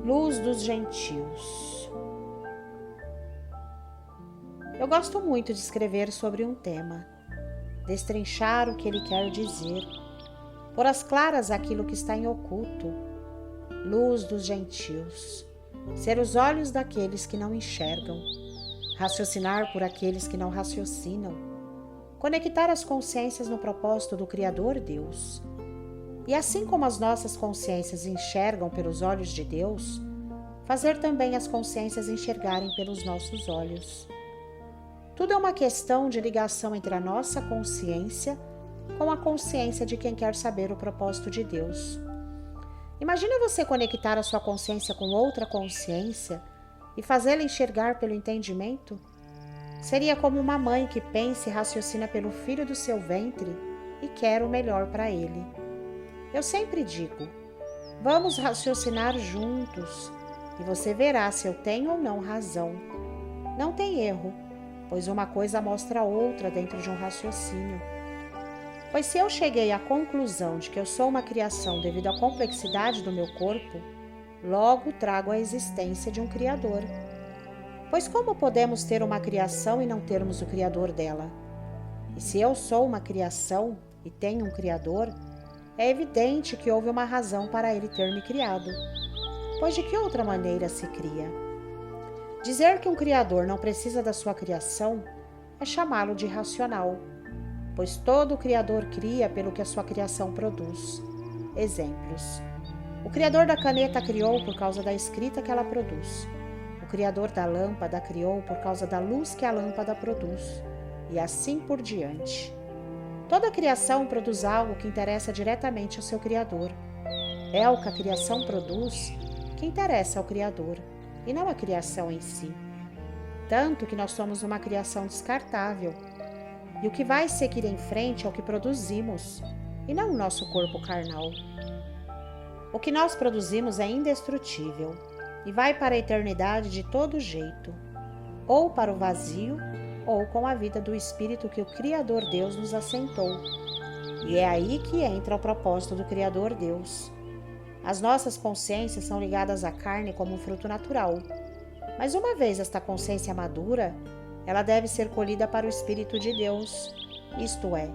Luz dos gentios. Eu gosto muito de escrever sobre um tema, destrinchar o que ele quer dizer, pôr às claras aquilo que está em oculto. Luz dos gentios. Ser os olhos daqueles que não enxergam, raciocinar por aqueles que não raciocinam, conectar as consciências no propósito do Criador Deus. E assim como as nossas consciências enxergam pelos olhos de Deus, fazer também as consciências enxergarem pelos nossos olhos. Tudo é uma questão de ligação entre a nossa consciência com a consciência de quem quer saber o propósito de Deus. Imagina você conectar a sua consciência com outra consciência e fazê-la enxergar pelo entendimento? Seria como uma mãe que pensa e raciocina pelo filho do seu ventre e quer o melhor para ele. Eu sempre digo, vamos raciocinar juntos e você verá se eu tenho ou não razão. Não tem erro, pois uma coisa mostra a outra dentro de um raciocínio. Pois se eu cheguei à conclusão de que eu sou uma criação devido à complexidade do meu corpo, logo trago a existência de um Criador. Pois como podemos ter uma criação e não termos o Criador dela? E se eu sou uma criação e tenho um Criador, é evidente que houve uma razão para ele ter me criado. Pois de que outra maneira se cria? Dizer que um Criador não precisa da sua criação é chamá-lo de irracional, pois todo Criador cria pelo que a sua criação produz. Exemplos. O Criador da caneta criou por causa da escrita que ela produz. O Criador da lâmpada criou por causa da luz que a lâmpada produz. E assim por diante. Toda criação produz algo que interessa diretamente ao seu Criador. É o que a criação produz que interessa ao Criador, e não a criação em si. Tanto que nós somos uma criação descartável. E o que vai seguir em frente é o que produzimos, e não o nosso corpo carnal. O que nós produzimos é indestrutível, e vai para a eternidade de todo jeito, ou para o vazio, ou com a vida do Espírito que o Criador Deus nos assentou. E é aí que entra o propósito do Criador Deus. As nossas consciências são ligadas à carne como um fruto natural, mas uma vez esta consciência madura, ela deve ser colhida para o Espírito de Deus, isto é,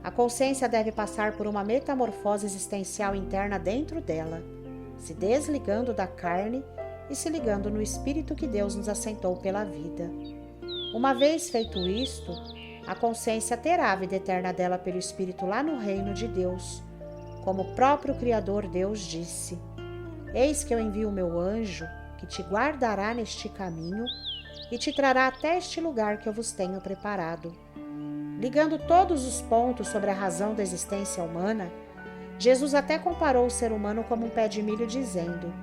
a consciência deve passar por uma metamorfose existencial interna dentro dela, se desligando da carne e se ligando no Espírito que Deus nos assentou pela vida. Uma vez feito isto, a consciência terá a vida eterna dela pelo Espírito lá no reino de Deus, como o próprio Criador Deus disse: Eis que eu envio o meu anjo, que te guardará neste caminho e te trará até este lugar que eu vos tenho preparado. Ligando todos os pontos sobre a razão da existência humana, Jesus até comparou o ser humano como um pé de milho, dizendo: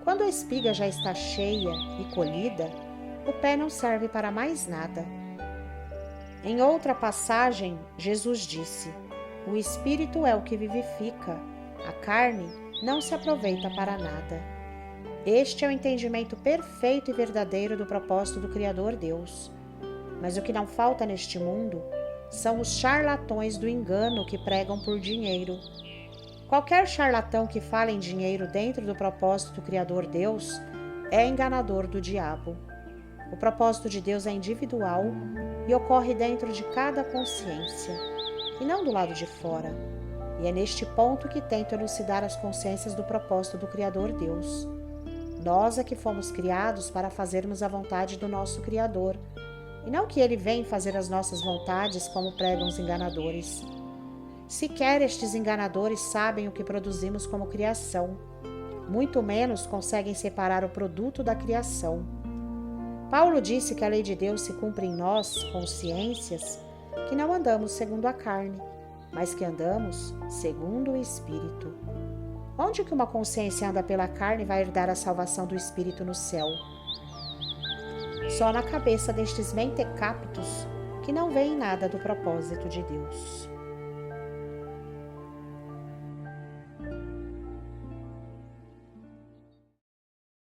quando a espiga já está cheia e colhida, o pé não serve para mais nada. Em outra passagem, Jesus disse: o Espírito é o que vivifica, a carne não se aproveita para nada. Este é o entendimento perfeito e verdadeiro do propósito do Criador Deus. Mas o que não falta neste mundo são os charlatões do engano que pregam por dinheiro. Qualquer charlatão que fala em dinheiro dentro do propósito do Criador Deus é enganador do diabo. O propósito de Deus é individual e ocorre dentro de cada consciência, e não do lado de fora. E é neste ponto que tento elucidar as consciências do propósito do Criador Deus. Nós é que fomos criados para fazermos a vontade do nosso Criador, e não que Ele vem fazer as nossas vontades como pregam os enganadores. Sequer estes enganadores sabem o que produzimos como criação, muito menos conseguem separar o produto da criação. Paulo disse que a lei de Deus se cumpre em nós, consciências, que não andamos segundo a carne, mas que andamos segundo o Espírito. Onde que uma consciência anda pela carne vai herdar a salvação do Espírito no céu? Só na cabeça destes mentecaptos que não veem nada do propósito de Deus.